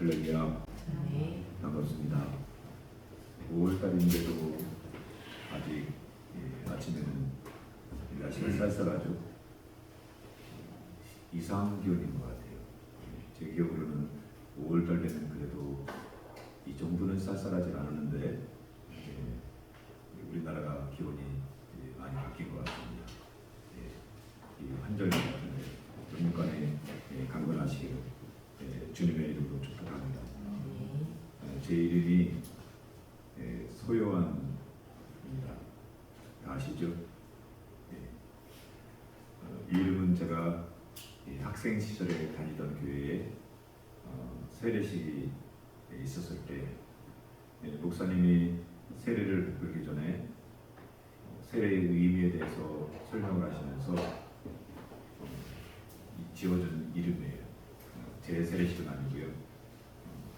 할렐루야. 네. 반갑습니다. 5월달인데도 아직 아침에는 날씨가 쌀쌀하죠. 이상 기온인 것 같아요. 제 기억으로는 5월달 되면 그래도 이 정도는 쌀쌀하지 않았는데 우리나라가 기온이 많이 바뀐 것 같습니다. 이 환절기 같은데 영육간에 강건하시기를 주님의 이름으로 축복합니다. 제 이름이 소요한입니다. 아시죠? 이 이름은 제가 학생 시절에 다니던 교회에 세례식이 있었을 때 목사님이 세례를 베풀기 전에 세례의 의미에 대해서 설명을 하시면서 지어준 이름이에요. 제 세례식은 아니고요.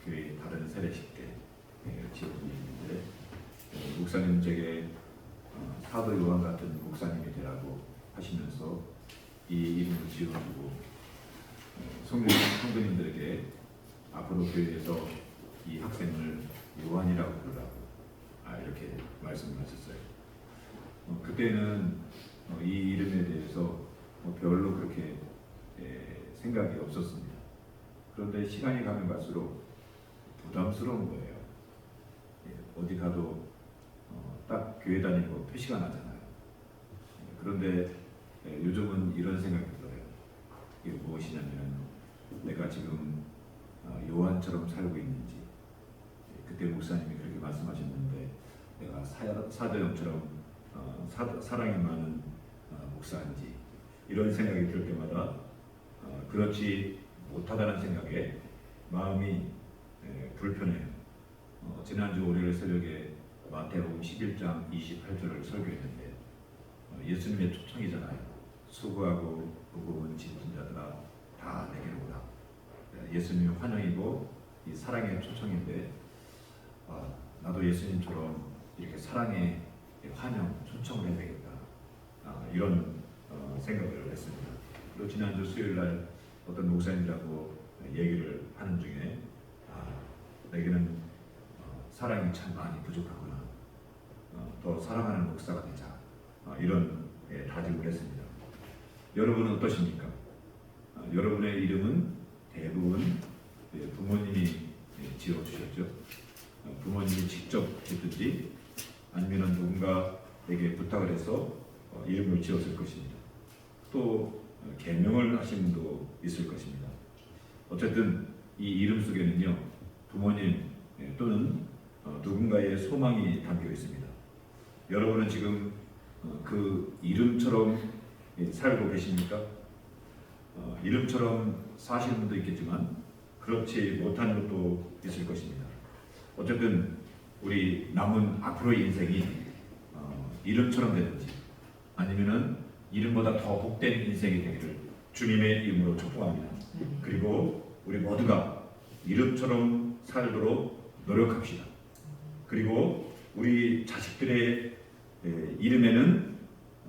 교회 다른 세례식 때 지어준 이름인데 목사님 제게 사도 요한 같은 목사님이 되라고 하시면서 이 이름을 지어주고 성도님들에게 앞으로 교회에서 이 학생을 요한이라고 부르라고 이렇게 말씀을 하셨어요. 그때는 이 이름에 대해서 별로 그렇게 생각이 없었습니다. 그런데 시간이 가면 갈수록 부담스러운 거예요. 어디 가도 딱 교회 다니고 표시가 나잖아요. 그런데 요즘은 이런 생각이 들어요. 이게 무엇이냐면 내가 지금 요한처럼 살고 있는지, 그때 목사님이 그렇게 말씀하셨는데 내가 사도형처럼 사랑이 많은 목사인지, 이런 생각이 들 때마다 그렇지 못하다는 생각에 마음이 불편해요. 지난주 월요일 새벽에 마태복음 11장 28절을 설교했는데 예수님의 초청이잖아요. 수고하고 무거운 짐진 자들아 다 내게로 오라. 예수님의 환영이고 이 사랑의 초청인데 나도 예수님처럼 이렇게 사랑의 환영, 초청을 해야 되겠다. 이런 생각을 했습니다. 그리고 지난주 수요일날 어떤 목사님이라고 얘기를 하는 중에 내게는 사랑이 참 많이 부족하구나. 더 사랑하는 목사가 되자. 이런 다짐을 했습니다. 여러분은 어떠십니까? 여러분의 이름은 대부분 부모님이 지어주셨죠. 부모님이 직접 했든지 아니면 누군가에게 부탁을 해서 이름을 지었을 것입니다. 또 계명을 하신 분도 있을 것입니다. 어쨌든 이 이름 속에는요, 부모님 또는 누군가의 소망이 담겨 있습니다. 여러분은 지금 그 이름처럼 살고 계십니까? 이름처럼 사시는 분도 있겠지만 그렇지 못한 것도 있을 것입니다. 어쨌든 우리 남은 앞으로의 인생이 이름처럼 되든지 아니면은 이름보다 더 복된 인생이 되기를 주님의 이름으로 축복합니다. 그리고 우리 모두가 이름처럼 살도록 노력합시다. 그리고 우리 자식들의 이름에는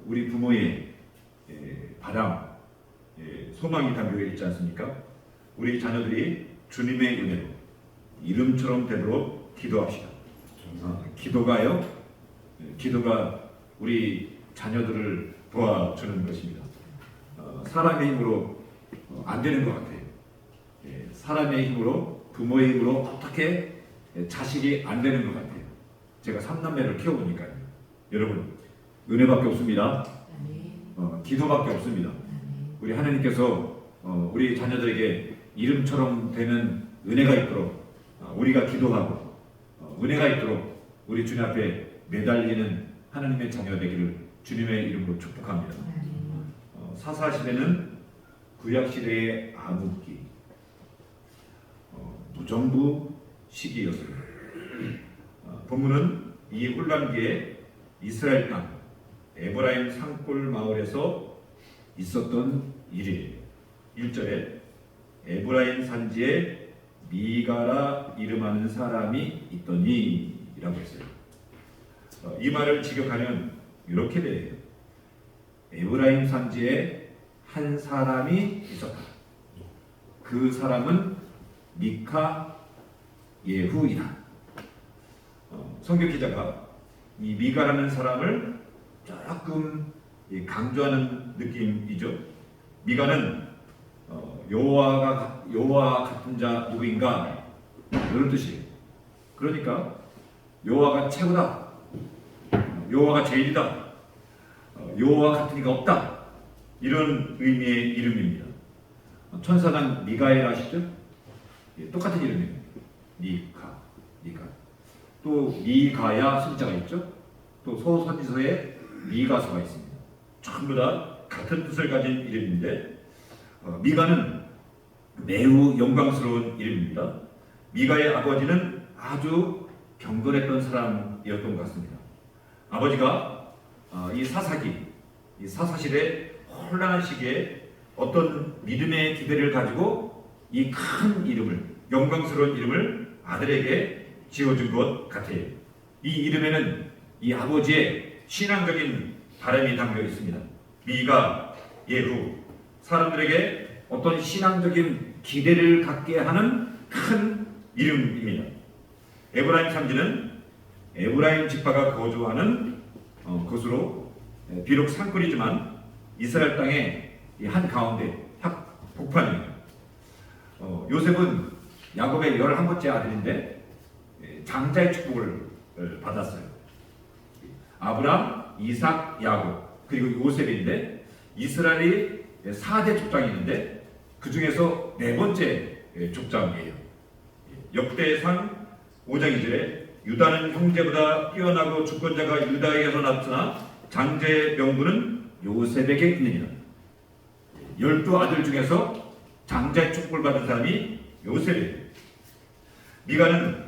우리 부모의 바람, 소망이 담겨 있지 않습니까? 우리 자녀들이 주님의 은혜로 이름처럼 되도록 기도합시다. 기도가 우리 자녀들을 도와주는 것입니다. 사람의 힘으로 안 되는 것 같아요. 사람의 힘으로, 부모의 힘으로 어떻게 자식이 안 되는 것 같아요. 제가 3남매를 키워보니까요. 여러분, 은혜밖에 없습니다. 기도밖에 없습니다. 우리 하나님께서 우리 자녀들에게 이름처럼 되는 은혜가 있도록 우리가 기도하고 은혜가 있도록 우리 주님 앞에 매달리는 하나님의 자녀 되기를 주님의 이름으로 축복합니다. 사사시대는 구약시대의 암흑기, 무정부 시기였습니다. 본문은 이 혼란기에 이스라엘 땅 에브라임 산골 마을에서 있었던 일이에요. 1절에 에브라임 산지에 미가라 이름하는 사람이 있더니 라고 했어요. 이 말을 직역하면 이렇게 돼요. 에브라임 산지에 한 사람이 있었다. 그 사람은 미카 예후이다. 성경 기자가 이 미가라는 사람을 조금 강조하는 느낌이죠. 미가는 여호와 같은 자 누구인가 이런 뜻이에요. 그러니까 여호와가 최고다, 여호와가 제일이다, 여호와 같은 이가 없다, 이런 의미의 이름입니다. 천사장 미가엘 아시죠? 똑같은 이름이에요. 미가. 또 미가야 순자가 있죠. 또 소선지서에 미가서가 있습니다. 전부 다 같은 뜻을 가진 이름인데 미가는 매우 영광스러운 이름입니다. 미가의 아버지는 아주 경건했던 사람이었던 것 같습니다. 아버지가 이 사사실의 혼란한 시기에 어떤 믿음의 기대를 가지고 이 큰 이름을, 영광스러운 이름을 아들에게 지어준 것 같아요. 이 이름에는 이 아버지의 신앙적인 바람이 담겨 있습니다. 미가, 예후, 사람들에게 어떤 신앙적인 기대를 갖게 하는 큰 이름입니다. 에브라임 산지는 에브라임 지파가 거주하는 곳으로 비록 산골이지만 이스라엘 땅의 한 가운데 복판이에요. 요셉은 야곱의 11번째 아들인데 장자의 축복을 받았어요. 아브람, 이삭, 야곱 그리고 요셉인데 이스라엘이 4대 족장이 있는데 그 중에서 4번째 족장이에요. 역대상 5장 2절에 유다는 형제보다 뛰어나고 주권자가 유다에게서 나타나 장자의 명분은 요셉에게 있느니라. 12아들 중에서 장자의 축복을 받은 사람이 요셉이에요. 미가는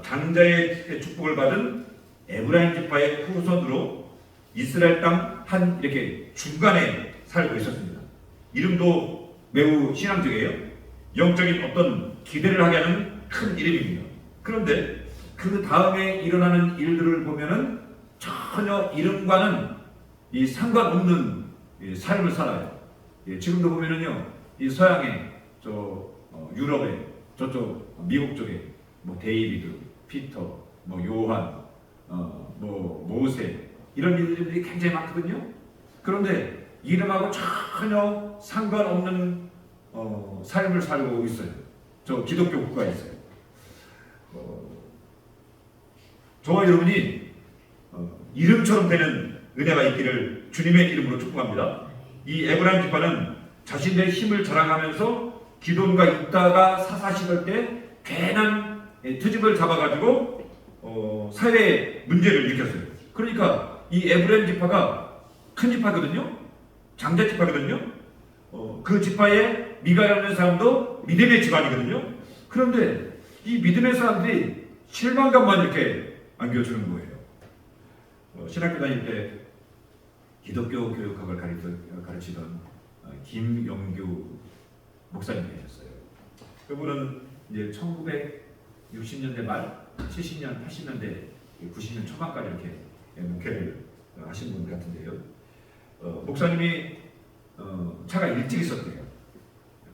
장자의 축복을 받은 에브라임 지파의 후손으로 이스라엘 땅 한 이렇게 중간에 살고 있었습니다. 이름도 매우 신앙적이에요. 영적인 어떤 기대를 하게 하는 큰 이름입니다. 그런데 그 다음에 일어나는 일들을 보면은 전혀 이름과는 이 상관없는 삶을 살아요. 지금도 보면은요, 이 서양의 유럽의 저쪽 미국 쪽에 뭐 데이비드, 피터, 뭐 요한, 뭐 모세 이런 이름들이 굉장히 많거든요. 그런데 이름하고 전혀 상관없는 삶을 살고 있어요. 저 기독교 국가에 있어요. 저와 여러분이 이름처럼 되는 은혜가 있기를 주님의 이름으로 축복합니다. 이 에브라임 지파는 자신의 힘을 자랑하면서 기돈과 있다가 사사시될 때 괜한 트집을 잡아가지고 사회에 문제를 일으켰어요. 그러니까 이 에브라임 지파가 큰 지파거든요. 장자 지파거든요. 그 지파에 미가라는 사람도 믿음의 집안이거든요. 그런데 이 믿음의 사람들이 실망감만 이렇게 안겨주는 거예요. 신학교 다닐 때 기독교 교육학을 가르치던 김영규 목사님 계셨어요. 그분은 이제 1960년대 말, 70년, 80년대, 90년 초반까지 이렇게 목회를 하신 분 같은데요. 목사님이 차가 일찍 있었대요.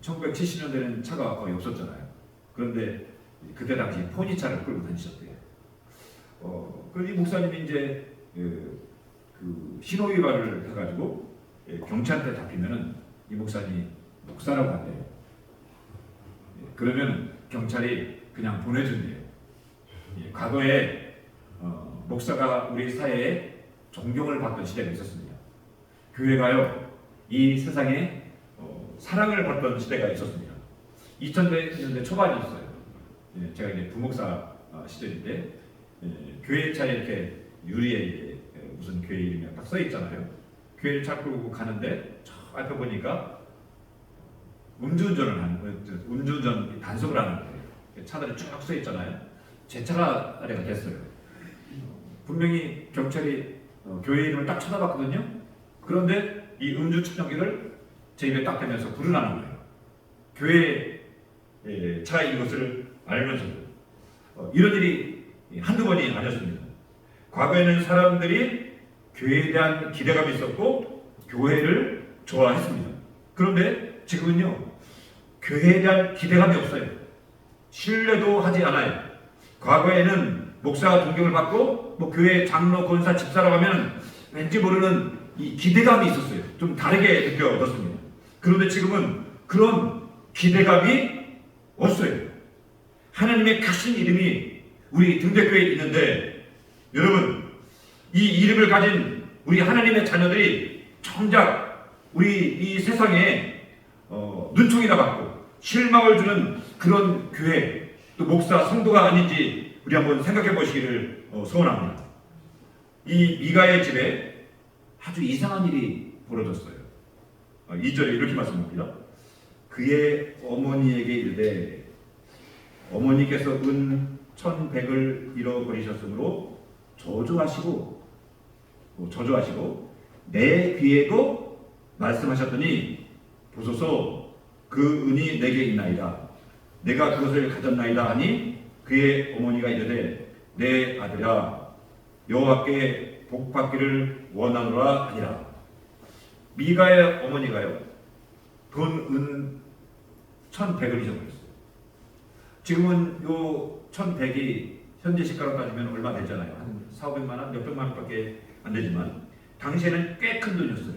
1970년대는 차가 거의 없었잖아요. 그런데 그때 당시 포니차를 끌고 다니셨대요. 이 목사님이 이제 그 신호위반을 해가지고 경찰한테 잡히면은 이 목사라고 한대요. 그러면 경찰이 그냥 보내준대요. 과거에 목사가 우리 사회에 존경을 받던 시대가 있었습니다. 교회가요, 이 세상에 사랑을 받던 시대가 있었습니다. 2000년대 초반이었어요. 제가 이제 부목사 시절인데 교회 차에 이렇게 유리에 무슨 교회 이름이 딱 써 있잖아요. 교회를 차 끌고 가는데 저 앞에 보니까 음주운전 단속을 하는 거예요. 차들이 쭉 써 있잖아요. 제 차가 아래가 됐어요. 분명히 경찰이 교회 이름을 딱 쳐다봤거든요. 그런데 이 음주 측정기를 제 입에 딱 대면서 불을 나는 거예요. 교회 차인 것을 알면서도 이런 일이 한두 번이 아니었습니다. 과거에는 사람들이 교회에 대한 기대감이 있었고 교회를 좋아했습니다. 그런데 지금은요, 교회에 대한 기대감이 없어요. 신뢰도 하지 않아요. 과거에는 목사가 존경을 받고 뭐 교회 장로, 권사, 집사라고 하면 왠지 모르는 이 기대감이 있었어요. 좀 다르게 느껴졌습니다. 그런데 지금은 그런 기대감이 없어요. 하나님의 크신 이름이 우리 등대교회에 있는데, 여러분, 이 이름을 가진 우리 하나님의 자녀들이 정작 우리 이 세상에 눈총이나 받고 실망을 주는 그런 교회, 또 목사, 성도가 아닌지 우리 한번 생각해 보시기를 소원합니다. 이 미가의 집에 아주 이상한 일이 벌어졌어요. 2절에 이렇게 말씀합니다. 그의 어머니에게 이르되 어머니께서 은 1,100을 잃어버리셨으므로 저주하시고 내 귀에도 말씀하셨더니 보소서 그 은이 내게 있나이다. 내가 그것을 가졌나이다 하니 그의 어머니가 이르되 내 아들아 여호와께 복받기를 원하노라 하니라. 미가의 어머니가요 돈, 은 1,100을 잊어버렸어요. 지금은 요 1,100이 현재 시가로 따지면 얼마 되잖아요. 한 400만 원, 몇백만 원밖에 안 되지만 당시에는 꽤 큰 돈이었어요.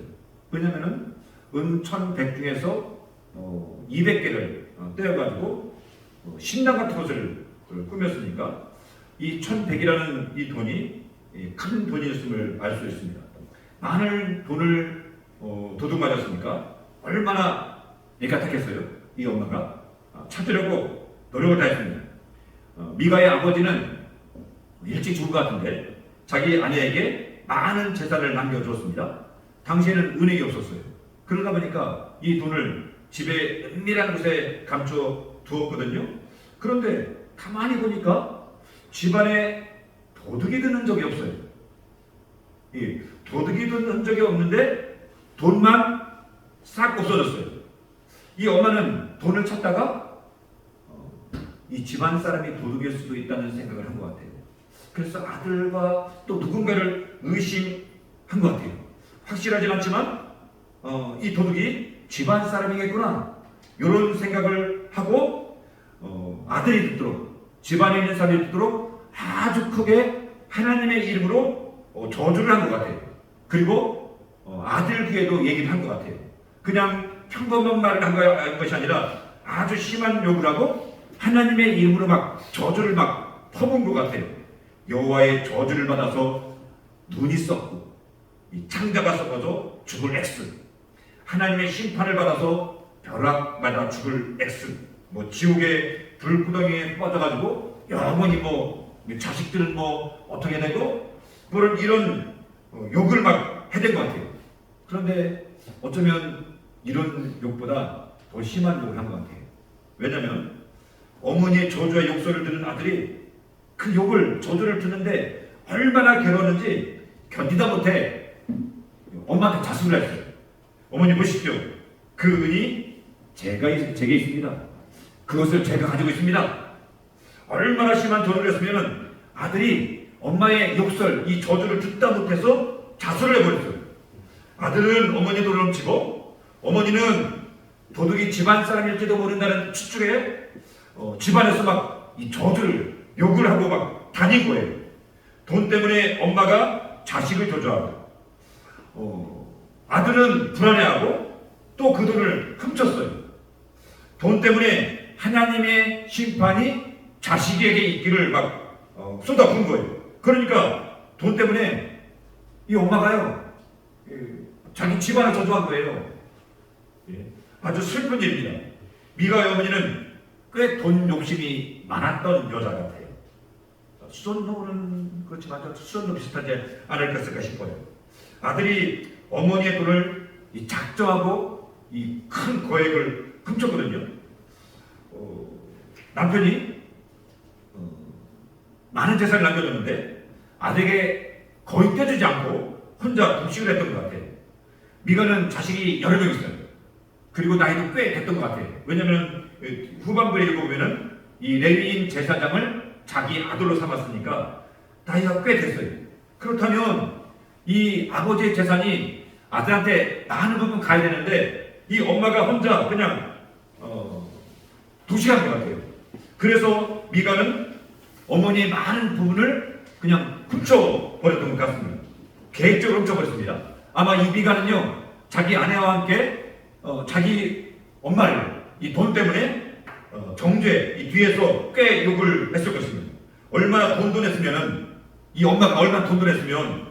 왜냐면은 은 1,100 중에서 200개를 떼어가지고 신당 같은 것을 꾸몄으니까 이 1,100이라는 이 돈이 큰 돈이었음을 알 수 있습니다. 많은 돈을 도둑맞았으니까 얼마나 애가탔겠어요. 이 엄마가 찾으려고 노력을 다했습니다. 미가의 아버지는 일찍 죽은 것 같은데 자기 아내에게 많은 재산을 남겨주었습니다. 당시에는 은행이 없었어요. 그러다 보니까 이 돈을 집에 은밀한 곳에 감춰 두었거든요. 그런데 가만히 보니까 집안에 도둑이 든 흔적이 없어요. 도둑이 든 흔적이 없는데 돈만 싹 없어졌어요. 이 엄마는 돈을 찾다가 이 집안 사람이 도둑일 수도 있다는 생각을 한 것 같아요. 그래서 아들과 또 누군가를 의심한 것 같아요. 확실하진 않지만 이 도둑이 집안 사람이겠구나 이런 생각을 하고 아들이 듣도록, 집안에 있는 사람이 듣도록 아주 크게 하나님의 이름으로 저주를 한 것 같아요. 그리고 아들 귀에도 얘기를 한 것 같아요. 그냥 평범한 말을 한 것이 아니라 아주 심한 욕을 하고 하나님의 이름으로 막 저주를 막 퍼부은 것 같아요. 여호와의 저주를 받아서 눈이 썩고 이 창자가 썩어서 죽을 X, 하나님의 심판을 받아서 벼락 맞아 죽을 X, 뭐 지옥의 불구덩이에 빠져가지고 영원히 뭐 자식들은 뭐 어떻게 되고 그런 이런 욕을 막 해댄 것 같아요. 그런데 어쩌면 이런 욕보다 더 심한 욕을 한 것 같아요. 왜냐하면 어머니의 저주와 욕설을 듣는 아들이 그 욕을, 저주를 듣는데 얼마나 괴로웠는지 견디다 못해 엄마한테 자수를 했어요. 어머니 보십시오. 그 은이 제게 있습니다. 그것을 제가 가지고 있습니다. 얼마나 심한 저주를 했으면 아들이 엄마의 욕설, 이 저주를 듣다 못해서 자수를 해버렸어요. 아들은 어머니 돈을 훔치고 어머니는 도둑이 집안 사람일지도 모른다는 추측에 집안에서 막 이 저주를, 욕을 하고 막 다닌 거예요. 돈 때문에 엄마가 자식을 저주하고 아들은 불안해하고 또 그 돈을 훔쳤어요. 돈 때문에 하나님의 심판이 자식에게 있기를 막 쏟아부은 거예요. 그러니까 돈 때문에 이 엄마가요 자기 집안을 저주한 거예요. 아주 슬픈 일입니다. 미가의 어머니는 꽤 돈 욕심이 많았던 여자 같아요. 수선노는 그렇지만 수선노 비슷하지 않을까 싶어요. 아들이 어머니의 돈을 작정하고 이 큰 거액을 훔쳤거든요. 남편이 많은 재산을 남겨줬는데 아들에게 거의 떼주지 않고 혼자 독식을 했던 것 같아요. 미가는 자식이 여러 명 있어요. 그리고 나이도 꽤 됐던 것 같아요. 왜냐하면 후반부에 읽어보면은 이 레위인 제사장을 자기 아들로 삼았으니까 나이가 꽤 됐어요. 그렇다면 이 아버지의 재산이 아들한테 많은 부분 가야 되는데 이 엄마가 혼자 그냥 두시간 것 같아요. 그래서 미가는 어머니의 많은 부분을 그냥 훔쳐버렸던 것 같습니다. 계획적으로 훔쳐버렸습니다. 아마 이 미가는요, 자기 아내와 함께 자기 엄마를 이 돈 때문에 정죄 이 뒤에서 꽤 욕을 했을 것입니다. 얼마나 돈돈 했으면은, 이 엄마가 얼마나 돈돈 했으면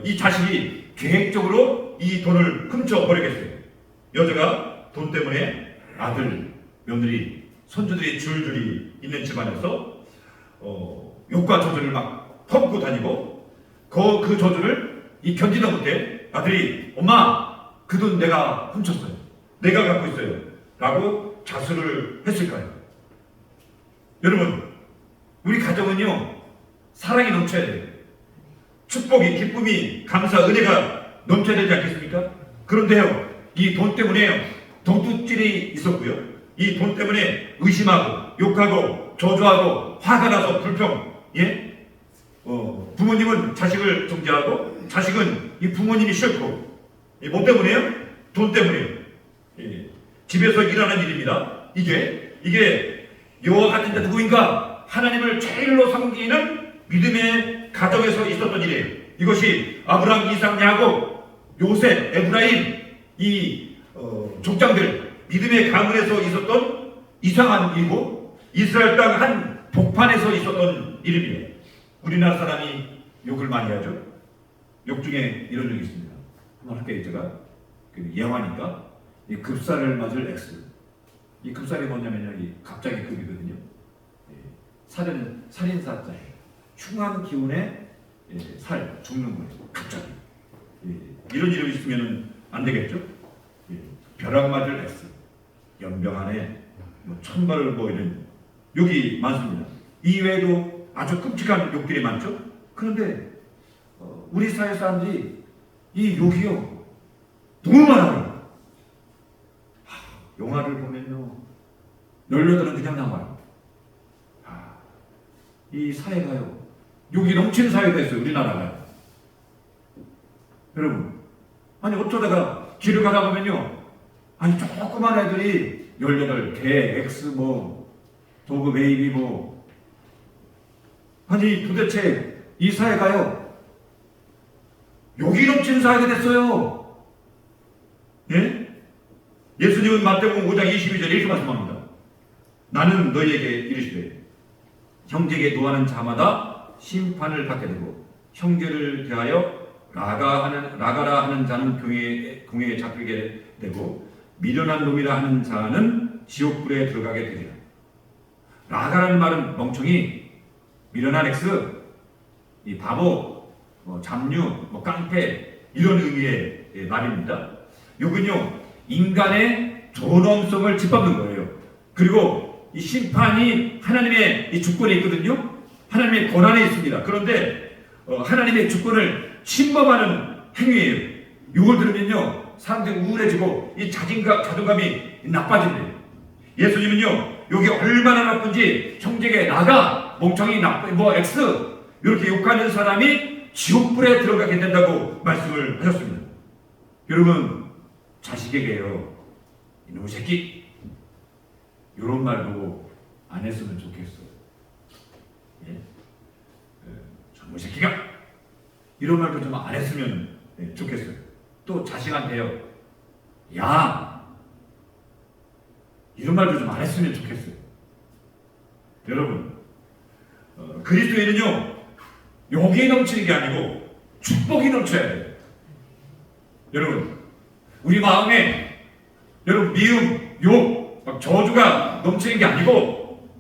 이 자식이 계획적으로 이 돈을 훔쳐버리겠어요. 여자가 돈 때문에 아들, 며느리, 손주들이 줄줄이 있는 집안에서 욕과 저주를 막 퍼붓고 다니고, 그 저주를 견디다 못해 아들이 엄마 그 돈 내가 훔쳤어요, 내가 갖고 있어요 라고 자수를 했을까요? 여러분, 우리 가정은요 사랑이 넘쳐야 돼요. 축복이, 기쁨이, 감사, 은혜가 넘쳐야 되지 않겠습니까? 그런데요, 이 돈 때문에 도둑질이 있었고요, 이 돈 때문에 의심하고 욕하고 저주하고 화가 나서 불평, 부모님은 자식을 정죄하고 자식은 이 부모님이 싫고, 뭐 때문에요? 돈 때문에요. 집에서 일어나는 일입니다. 이게 여호와 같은 자 누구인가? 하나님을 제일로 섬기는 믿음의 가정에서 있었던 일이에요. 이것이 아브라함, 이삭, 야곱, 요셉, 에브라임 이 족장들 믿음의 가문에서 있었던 이상한 일이고, 이스라엘 땅 한 복판에서 있었던 일입니다. 우리나라 사람이 욕을 많이 하죠. 욕 중에 이런 욕이 있습니다. 한번 할게요. 제가 예화니까 이 급살을 맞을 X. 이 급살이 뭐냐면요, 이 갑자기 급이거든요. 살인사자예요. 흉한 기운에 죽는 거예요. 갑자기. 이런 이름이 있으면 안 되겠죠? 벼락 맞을 X. 연병 안에 천벌을 이런 욕이 많습니다. 이 외에도 아주 끔찍한 욕들이 많죠? 그런데 우리 사회 사람들이 이 욕이요 너무 많아요. 영화를 보면요 18은 그냥 나와요. 이 사회가요 욕이 넘치는 사회가 됐어요, 우리나라가. 여러분, 아니 어쩌다가 길을 가다 보면요, 아니 조그만 애들이 18, 개, X 도그 베이비 아니 도대체 이 사회가요 욕이 넘치는 사회가 됐어요. 예수님은 마태복음 5장 22절에 이렇게 말씀합니다. 나는 너희에게 이르시되 형제에게 노하는 자마다 심판을 받게 되고, 형제를 대하여 라가라 하는 자는 공회에 잡히게 되고, 미련한 놈이라 하는 자는 지옥불에 들어가게 되리라. 라가라는 말은 멍청이, 미련한 X, 이 바보, 잡류, 깡패 이런 의미의 말입니다. 이건요 인간의 존엄성을 짓밟는 거예요. 그리고 이 심판이 하나님의 이 주권에 있거든요. 하나님의 권한에 있습니다. 그런데 하나님의 주권을 침범하는 행위예요. 이걸 들으면요 사람들이 우울해지고 이 자존감이 나빠진대요. 예수님은요 여기 얼마나 나쁜지 형제에게 나가, 멍청이, X 이렇게 욕하는 사람이 지옥불에 들어가게 된다고 말씀을 하셨습니다. 여러분, 자식에게요 이놈의 새끼 이런 말도 안 했으면 좋겠어요. 저놈의 새끼가 이런 말도 좀 안 했으면 좋겠어요. 또 자식한테요 야 이런 말도 좀 안 했으면 좋겠어요. 여러분, 그리스도인은요 욕이 넘치는 게 아니고 축복이 넘쳐야 돼요. 여러분, 우리 마음에 여러분 미움, 욕, 저주가 넘치는 게 아니고,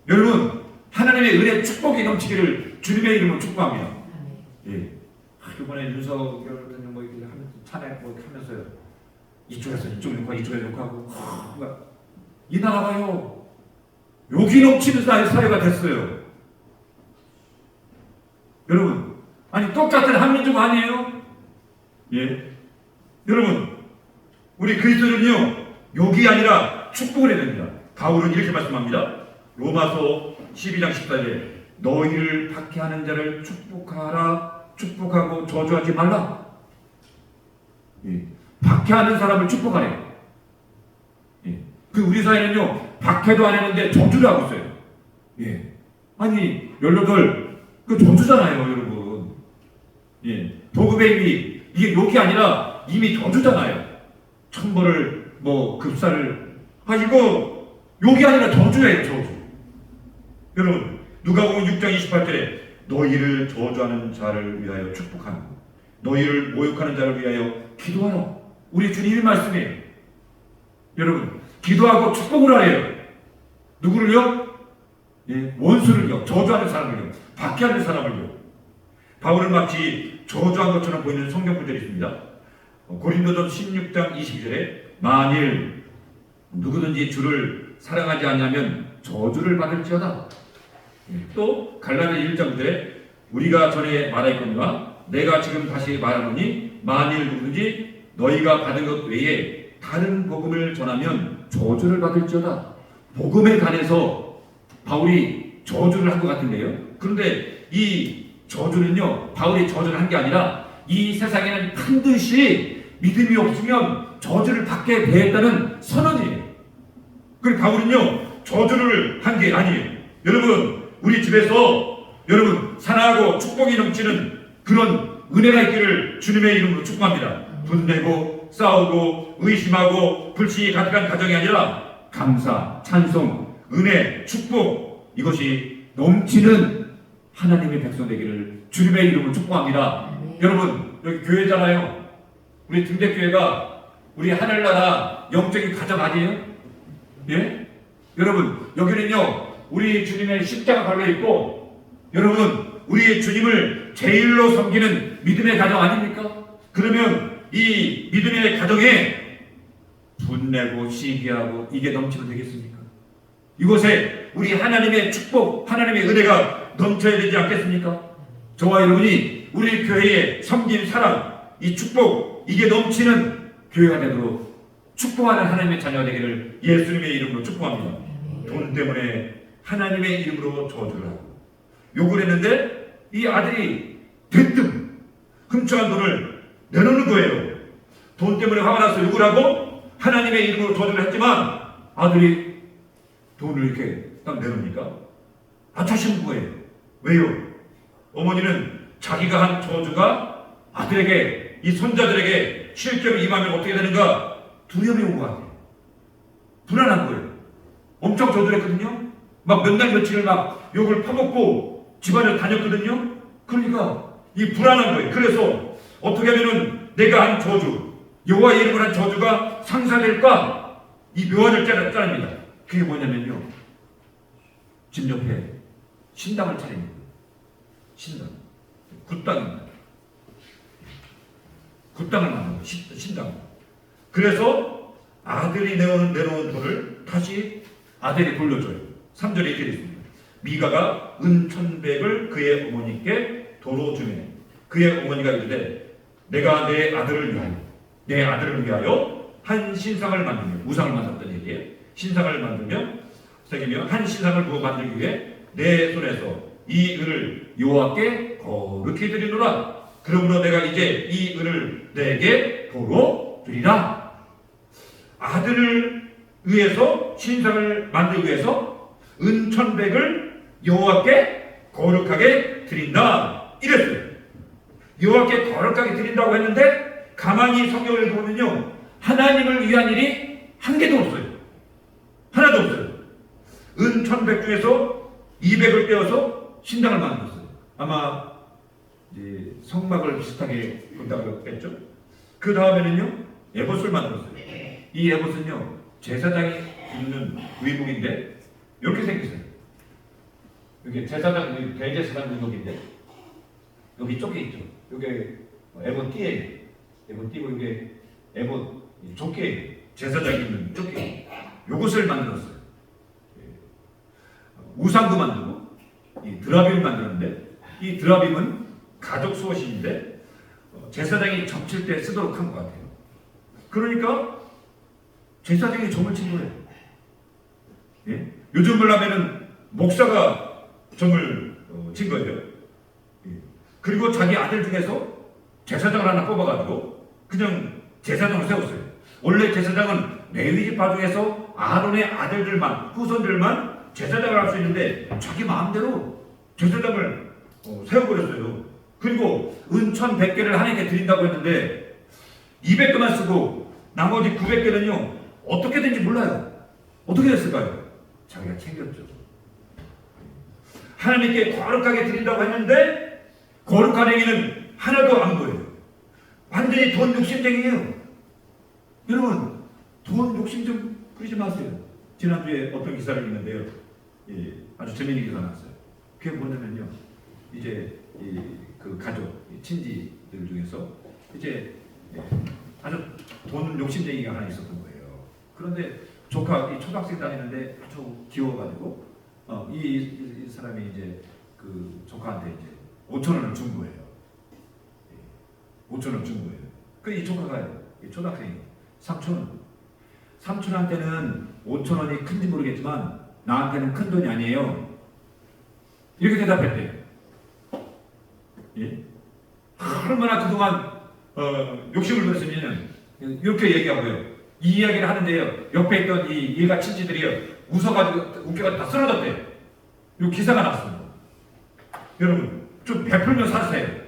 여러분 하나님의 은혜, 축복이 넘치기를 주님의 이름으로 축복합니다. 이번에 윤석열 대통령 이렇게 하면서 찬양 하면서요 이쪽에서 이쪽 욕하고 이쪽에서 욕하고 이 나라가요 욕이 넘치는 사회가 됐어요. 여러분, 아니 똑같은 한민족 아니에요? 여러분, 우리 그리스도는요 욕이 아니라 축복을 해야 됩니다. 바울은 이렇게 말씀합니다. 로마서 12장 14절에 너희를 박해하는 자를 축복하라, 축복하고 저주하지 말라. 박해하는 사람을 축복하래요. 그 우리 사회는요 박해도 안 했는데 저주를 하고 있어요. 예. 아니 18 그 저주잖아요, 여러분. 예. 복음의 의미 이게 욕이 아니라 이미 저주잖아요. 천벌을 뭐 급사를 이거 욕이 아니라 저주예요, 저주. 여러분 누가복음 6장 28절에 너희를 저주하는 자를 위하여 축복하는 너희를 모욕하는 자를 위하여 기도하라. 우리 주님이 말씀이에요. 여러분 기도하고 축복을 하래요. 누구를요? 예, 원수를요. 저주하는 사람을요. 박해하는 사람을요. 바울은 마치 저주한 것처럼 보이는 성경 구절이 있습니다. 고린도전 16장 22절에 만일 누구든지 주를 사랑하지 않냐면 저주를 받을지어다. 또 갈라디아 1장 9절에 우리가 전에 말하였거니와 내가 지금 다시 말하노니 만일 누구든지 너희가 받은 것 외에 다른 복음을 전하면 저주를 받을지어다. 복음에 관해서 바울이 저주를 한 것 같은데요. 그런데 이 저주는요, 바울이 저주를 한 게 아니라 이 세상에는 반드시 믿음이 없으면 저주를 받게 되었다는 선언이에요. 그리고 바울은요, 저주를 한 게 아니에요. 여러분, 우리 집에서 여러분 사랑하고 축복이 넘치는 그런 은혜가 있기를 주님의 이름으로 축복합니다. 분내고 싸우고 의심하고 불신이 가득한 가정이 아니라 감사, 찬송, 은혜, 축복 이것이 넘치는 하나님의 백성 되기를 주님의 이름으로 축복합니다. 여러분 여기 교회잖아요. 우리 등대교회가 우리 하늘나라 영적인 가정 아니에요? 예? 여러분 여기는요 우리 주님의 십자가 걸려있고 여러분 우리 주님을 제일로 섬기는 믿음의 가정 아닙니까? 그러면 이 믿음의 가정에 분내고 시기하고 이게 넘치면 되겠습니까? 이곳에 우리 하나님의 축복, 하나님의 은혜가 넘쳐야 되지 않겠습니까? 저와 여러분이 우리 교회의 섬김, 사랑, 이 축복 이게 넘치는 교회가 되도록 축복하는 하나님의 자녀가 되기를 예수님의 이름으로 축복합니다. 돈 때문에 하나님의 이름으로 저주를 하고 욕을 했는데 이 아들이 대뜸 훔쳐간 돈을 내놓는 거예요. 돈 때문에 화가 나서 욕을 하고 하나님의 이름으로 저주를 했지만 아들이 돈을 이렇게 딱 내놓으니까 아차신 거예요. 왜요? 어머니는 자기가 한 저주가 아들에게 이 손자들에게 실제로 임하면 어떻게 되는가 두려움이 온 것 같아요. 불안한 거예요. 엄청 저주를 했거든요. 막 몇 날 며칠을 막 욕을 퍼먹고 집안을 다녔거든요. 그러니까 이 불안한 거예요. 그래서 어떻게 하면은 내가 한 저주, 여호와의 이름을 한 저주가 상사될까? 이 묘안을 짜릅니다. 그게 뭐냐면요. 집 옆에 신당을 차립니다. 신당. 굿당입니다. 굿당을 만든 거예요. 신당. 그래서 아들이 내놓은 돈을 다시 아들이 돌려줘요. 3절에 이렇게 있습니다. 미가가 은 1,100을 그의 어머니께 도로 주매 그의 어머니가 이르되 내가 내 아들을 위하여 한 신상을 만들며 우상을 만들었던 얘기예요. 신상을 만들며 새기며 한 신상을 부어 만들기 위해 내 손에서 이 은을 여호와께 거룩히 드리노라. 그러므로 내가 이제 이 은을 내게 도로 드리라. 아들을 위해서 신상을 만들기 위해서 은 1,100을 여호와께 거룩하게 드린다. 이랬어요. 여호와께 거룩하게 드린다고 했는데 가만히 성경을 보면요. 하나님을 위한 일이 한 개도 없어요. 하나도 없어요. 은 1,100 중에서 200을 떼어서 신당을 만들었어요. 아마 이제 성막을 비슷하게 본다고 했죠. 그 다음에는요. 에봇을 만들었어요. 이 에봇은요. 제사장이 입는 의복인데 이렇게 생겼어요. 여기 제사장, 대제사장 의복인데 여기 쪽에 있죠. 여기 에봇 띠예요. 에봇 띠고 이게 에봇 조끼, 제사장이 입는 조끼. 요것을 만들었어요. 우상도 만들고 이 드라빔을 만들었는데 이 드라빔은 가족 수호신인데 제사장이 점칠 때 쓰도록 한 것 같아요. 그러니까 제사장이 점을 친 거예요. 예? 요즘 말하면은 목사가 점을 친 거예요. 예. 그리고 자기 아들 중에서 제사장을 하나 뽑아가지고 그냥 제사장을 세웠어요. 원래 제사장은 레위지파 중에서 아론의 아들들만, 후손들만 제사장을 할 수 있는데 자기 마음대로 제사장을 세워버렸어요. 그리고 은천 100개를 하나님께 드린다고 했는데 200개만 쓰고 나머지 900개는요 어떻게 된지 몰라요. 어떻게 됐을까요? 자기가 챙겼죠. 하나님께 거룩하게 드린다고 했는데 거룩한 행위는 하나도 안 보여요. 완전히 돈 욕심쟁이에요. 여러분, 돈 욕심 좀 부리지 마세요. 지난주에 어떤 기사를 읽는데요. 아주 재미있는 기사가 나왔어요. 그게 뭐냐면요. 이제 그 가족, 친지들 중에서 이제 아주 돈 욕심쟁이가 하나 있었던 거예요. 그런데 조카, 초등학생 다니는데 아주 귀여워가지고 이 사람이 이제 그 조카한테 이제 5,000원을 준 거예요. 5,000원 준 거예요. 그 이 조카가 초등학생이 삼촌한테는 5,000원이 큰지 모르겠지만 나한테는 큰 돈이 아니에요. 이렇게 대답했대요. 예? 얼마나 그동안 욕심을 부렸으면 이렇게 얘기하고요. 이 이야기를 하는데요. 옆에 있던 이 일가 친지들이요. 웃어가지고 웃겨가지고 다 쓰러졌대요. 이 기사가 났습니다. 여러분 좀 베풀면 사세요.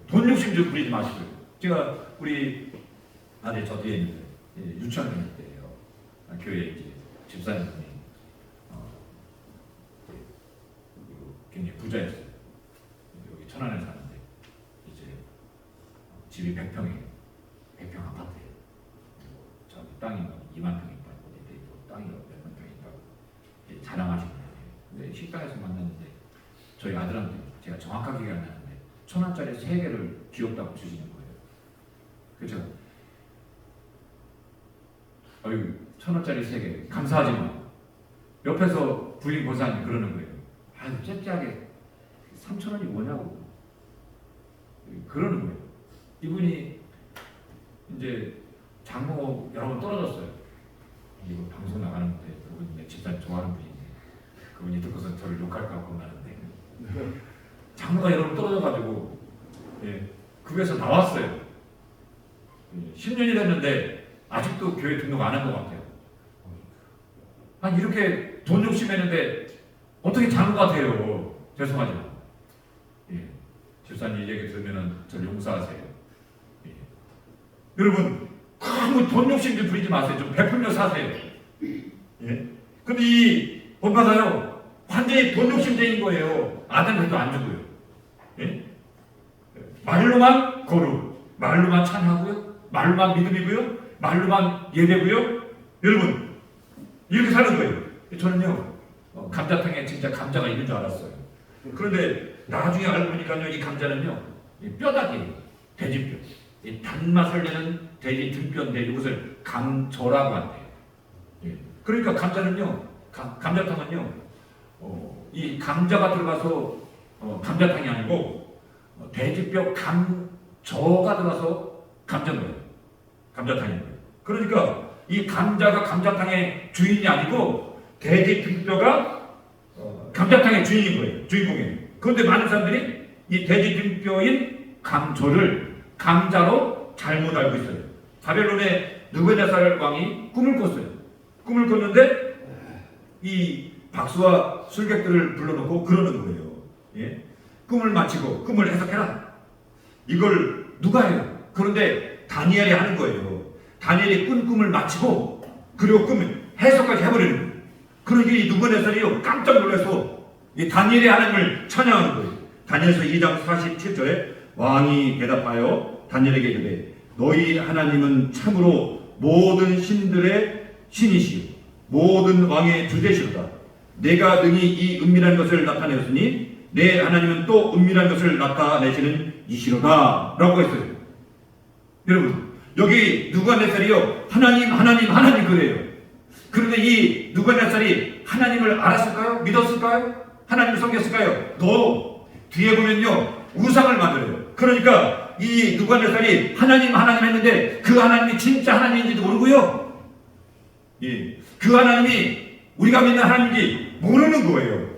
돈 욕심 좀 부리지 마시고요. 제가 우리 아들 저 뒤에 있는데 유치원 다닐 때예요. 교회 이제 집사님이 굉장히 부자였어요. 여기 천안에 사는데 이제 집이 100평이에요. 100평 아파트예요. 저기 땅이 2만 평 있다고 땅이 몇만 평 있다고 자랑하시는 거예요. 근데 식당에서 만났는데 저희 아들한테 제가 정확하게 기억이 안 나는데 1,000원짜리 3개를 귀엽다고 주시는 거예요. 그렇죠? 어휴, 1,000원짜리 3개 감사하지만 옆에서 부인 보사님 그러는 거예요. 아유 째째하게 3,000원이 뭐냐고 그러는 거예요. 이분이 이제 장모 여러 번 떨어졌어요. 이거 방송 나가는데 그분 내 집사님 좋아하는 분인데 그분이 듣고서 저를 욕할까 겁나는데 장모가 여러 번 떨어져가지고 교회에서 나왔어요. 10년이 됐는데 아직도 교회 등록 안 한 것 같아요. 아니 이렇게 돈 욕심했는데 어떻게 장모가 돼요? 죄송하지만 집사님 이 얘기 들으면 저를 용서하세요. 여러분 너무 돈 욕심 좀 부리지 마세요. 좀 베풀며 사세요. 근데 이 본받아요 완전히 돈 욕심쟁인 거예요. 아들한테도 안 주고요. 말로만 거룩, 말로만 찬하고요, 말로만 믿음이고요, 말로만 예배고요. 여러분 이렇게 사는 거예요. 저는요 감자탕에 진짜 감자가 있는 줄 알았어요. 그런데 나중에 알고 보니까요 이 감자는요 뼈다귀, 돼지뼈, 이 단맛을 내는 돼지 등뼈인데 이것을 감조라고 한대요. 그러니까 감자는요, 감자탕은요 이 감자가 들어가서 감자탕이 아니고 돼지뼈 감조가 들어가서 감자인 거예요. 감자탕인 거예요. 그러니까 이 감자가 감자탕의 주인이 아니고 돼지 등뼈가 감자탕의 주인인 거예요. 주인공이에요. 그런데 많은 사람들이 이 돼지 등뼈인 감조를 감자로 잘못 알고 있어요. 바벨론의 느부갓네살 왕이 꿈을 꿨어요. 꿈을 꿨는데 이 박수와 술객들을 불러놓고 그러는 거예요. 꿈을 마치고 꿈을 해석해라. 이걸 누가 해요? 그런데 다니엘이 하는 거예요. 다니엘이 꾼 꿈을 마치고 그리고 꿈을 해석까지 해버리는 거예요. 그러니까 이 느부갓네살이요 깜짝 놀라서 이 다니엘의 하나님을 찬양하는 거예요. 다니엘서 2장 47절에 왕이 대답하여 다니엘에게 이르되 너희 하나님은 참으로 모든 신들의 신이시요 모든 왕의 주제시로다. 내가 능히 이 은밀한 것을 나타내었으니 내 하나님은 또 은밀한 것을 나타내시는 이시로다 라고 했어요. 여러분 여기 느부갓네살이요 하나님 그래요. 그런데 이 느부갓네살이 하나님을 알았을까요? 믿었을까요? 하나님을 섬겼을까요? 너 뒤에 보면요 우상을 만들어요. 그러니까 이 느부갓네살이 하나님 했는데 그 하나님이 진짜 하나님인지도 모르고요. 그 하나님이 우리가 믿는 하나님인지 모르는 거예요.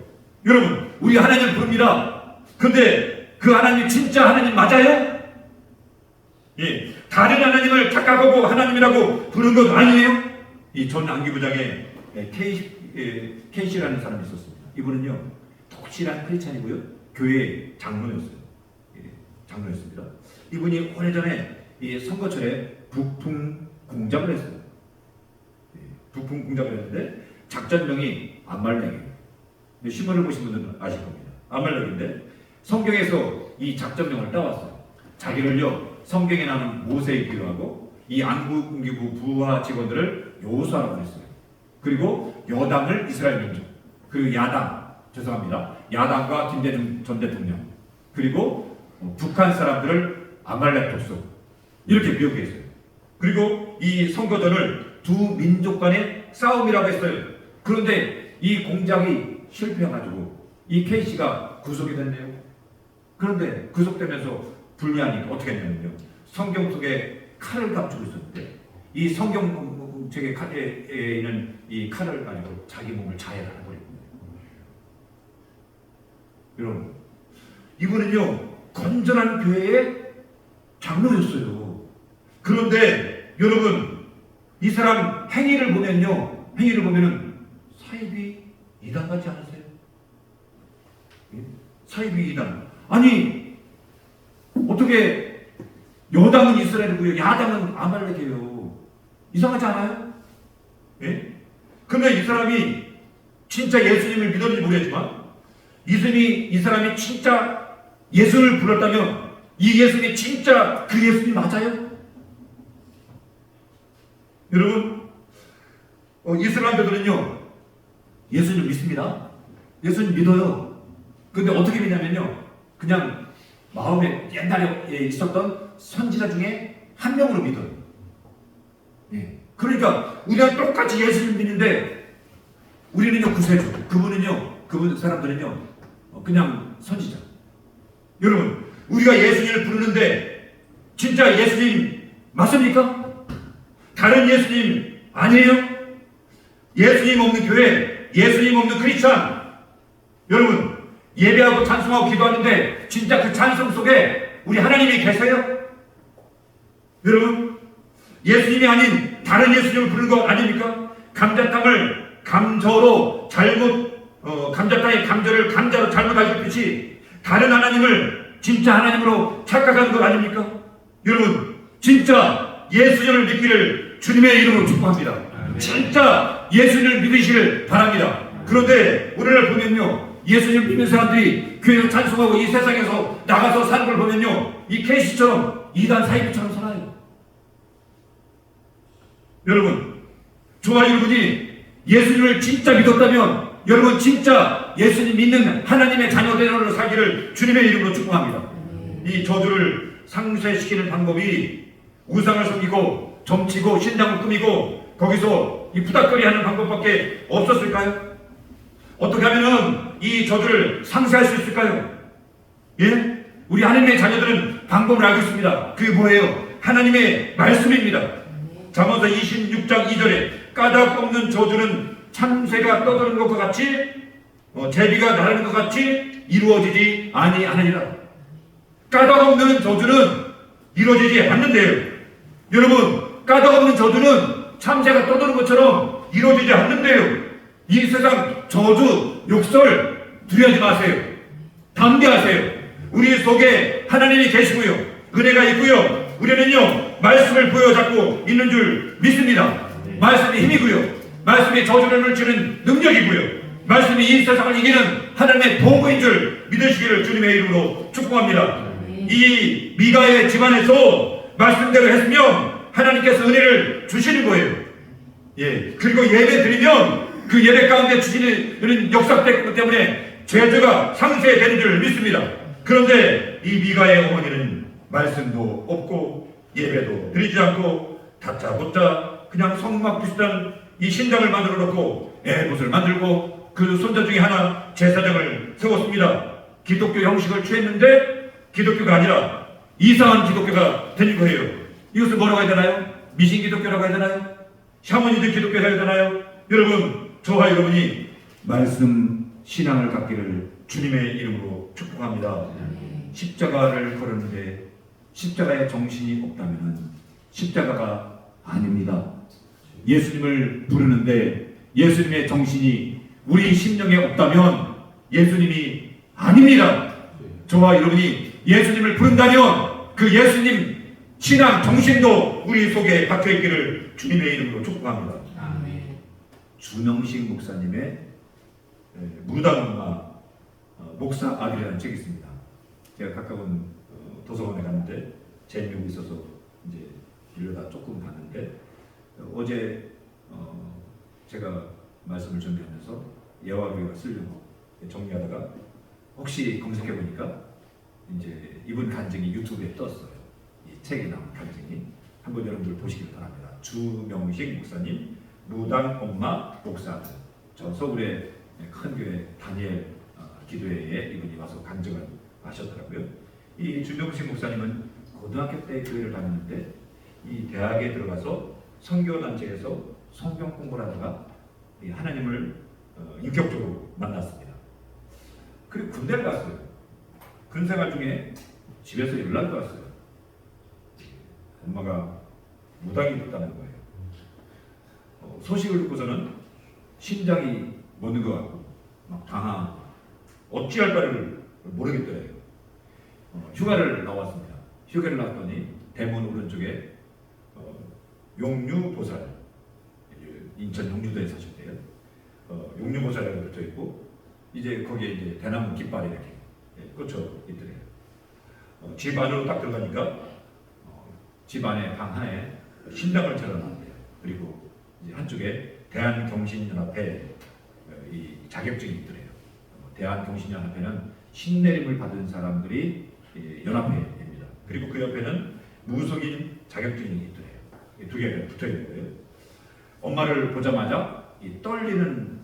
여러분 우리 하나님을 부릅니다. 근데 그 하나님이 진짜 하나님 맞아요? 다른 하나님을 착각하고 하나님이라고 부르는 것 아니에요? 이 전 안기부장의 켄시라는 사람이 있었습니다. 이분은요 독실한 크리스찬이고요 교회 장로였어요. 장로였습니다. 이분이 오래전에 이 선거철에 부품 공작을 했어요. 부품 공작을 했는데 작전명이 암말렉이에요. 신문을 보신 분들은 아실 겁니다. 암말렉인데 성경에서 이 작전명을 따왔어요. 자기를요 성경에 나오는 모세에 비유하고 이 안국공기부 부하 직원들을 요수아라고 했어요. 그리고 여당을 이스라엘 민족, 그리고 야당과 김대중 전 대통령, 그리고 북한 사람들을 아말렉 족속 이렇게 비유했어요. 그리고 이 선거전을 두 민족 간의 싸움이라고 했어요. 그런데 이 공작이 실패해가지고 이 K씨가 구속이 됐네요. 그런데 구속되면서 불리하니까 어떻게 했냐면요, 성경 속에 칼을 감추고 있었는데 이 성경 책에 있는 이 칼을 가지고 자기 몸을 자해를 해버린 거예요. 여러분, 이분은요 건전한 교회의 장로였어요. 그런데 여러분, 이 사람 행위를 보면은 사이비 이단 같지 않으세요? 사이비 이단. 아니 어떻게 여당은 이스라엘이고요 야당은 아말렉이에요. 이상하지 않아요? 예? 그런데 이 사람이 진짜 예수님을 믿었는지 모르겠지만 이 사람이 진짜 예수를 불렀다면 이 예수님이 진짜 그 예수님 맞아요? 여러분, 이슬람교들은요 예수님 믿습니다. 예수님 믿어요. 근데 어떻게 믿냐면요, 그냥 마음에 옛날에 있었던 선지자 중에 한 명으로 믿어요. 예. 그러니까 우리가 똑같이 예수님 믿는데 우리는요 구세주, 그분 사람들은요 그냥 선지자. 여러분, 우리가 예수님을 부르는데 진짜 예수님 맞습니까? 다른 예수님 아니에요? 예수님 없는 교회, 예수님 없는 크리스찬. 여러분, 예배하고 찬송하고 기도하는데 진짜 그 찬송 속에 우리 하나님이 계세요? 여러분, 예수님이 아닌 다른 예수님을 부르는 거 아닙니까? 감자탕을 감저로 감자탕의 감저를 감자로 잘못 알겠듯이 다른 하나님을 진짜 하나님으로 착각하는 것 아닙니까? 여러분, 진짜 예수님을 믿기를 주님의 이름으로 축복합니다. 진짜 예수님을 믿으시길 바랍니다. 그런데 오늘날 보면요, 예수님 믿는 사람들이 교회에서 찬송하고 이 세상에서 나가서 사는 걸 보면요, 이 케이시처럼 이단 사이비처럼 살아요. 여러분, 저와 여러분이 예수님을 진짜 믿었다면 여러분 진짜 예수님 믿는 하나님의 자녀들로 살기를 주님의 이름으로 축복합니다. 이 저주를 상쇄시키는 방법이 우상을 섬기고 점치고 신당을 꾸미고 거기서 이 푸닥거리하는 방법밖에 없었을까요? 어떻게 하면은 이 저주를 상쇄할 수 있을까요? 예? 우리 하나님의 자녀들은 방법을 알고 있습니다. 그게 뭐예요? 하나님의 말씀입니다. 잠언서 26장 2절에 까닭 없는 저주는 참새가 떠드는 것과 같이 제비가 나르는 것 같이 이루어지지 아니하느니라. 까닭 없는 저주는 이루어지지 않는데요. 여러분, 까닭 없는 저주는 참새가 떠드는 것처럼 이루어지지 않는데요. 이 세상 저주, 욕설 두려워하지 마세요. 담대하세요. 우리 속에 하나님이 계시고요, 은혜가 있고요, 우리는요 말씀을 부여잡고 있는 줄 믿습니다. 말씀이 힘이고요, 말씀이 저주를 물치는 능력이고요, 말씀이 이 세상을 이기는 하나님의 도구인 줄 믿으시기를 주님의 이름으로 축복합니다. 이 미가의 집안에서 말씀대로 했으면 하나님께서 은혜를 주시는 거예요. 예. 그리고 예배 드리면 그 예배 가운데 주시는 역사 때문에 죄가 상쇄되는 줄 믿습니다. 그런데 이 미가의 어머니는 말씀도 없고 예배도 드리지 않고 다짜고짜 그냥 성막 비슷한 이 신당을 만들어 놓고 에봇을 만들고 그 손자 중에 하나 제사장을 세웠습니다. 기독교 형식을 취했는데 기독교가 아니라 이상한 기독교가 된 거예요. 이것을 뭐라고 해야 되나요? 미신 기독교라고 해야 되나요? 샤머니즘 기독교라고 해야 되나요? 여러분, 저와 여러분이 말씀 신앙을 갖기를 주님의 이름으로 축복합니다. 십자가를 걸었는데 십자가에 정신이 없다면 십자가가 아닙니다. 예수님을 부르는데 예수님의 정신이 우리 심령에 없다면 예수님이 아닙니다. 저와 여러분이 예수님을 부른다면 그 예수님 신앙 정신도 우리 속에 박혀있기를 주님의 이름으로 축복합니다. 아멘. 주명식 목사님의 무당엄마 목사 아들이라는 책이 있습니다. 제가 가까운 도서관에 갔는데 재미있고 있어서 이제 빌려다 조금 봤는데 어제 제가 말씀을 준비하면서 예화로이가 쓰려고 정리하다가 혹시 검색해 보니까 이제 이분 간증이 유튜브에 떴어요. 이 책에 나온 간증이 한번 여러분들 보시길 바랍니다. 주명식 목사님 무당 엄마 목사. 저 서울의 큰 교회 다니엘 기도회에 이분이 와서 간증을 하셨더라고요. 이 주명식 목사님은 고등학교 때 교회를 다녔는데 이 대학에 들어가서 선교단체에서 성경 공부를 하다가 하나님을 인격적으로 만났습니다. 그리고 군대를 갔어요. 군 생활 중에 집에서 연락이 왔어요. 엄마가 무당이 됐다는 거예요. 소식을 듣고서는 심장이 멎는 것 같고 막 당황하고 어찌할 바를 모르겠더래요. 휴가를 나왔습니다. 휴가를 나왔더니 대문 오른쪽에 용류보살, 인천 용류도에 사실 때요. 용류보살이라고 붙어 있고 이제 거기에 이제 대나무 깃발이 이렇게 꽂혀 있더래요. 집 안으로 딱 들어가니까 집 안에 방 하나에 신당을 차려놨대요. 그리고 이제 한쪽에 대한경신연합회 이 자격증이 있더래요. 대한경신연합회는 신내림을 받은 사람들이 연합회입니다. 그리고 그 옆에는 무속인 자격증이 있더래요. 두 개가 붙어 있는 거예요. 엄마를 보자마자 이 떨리는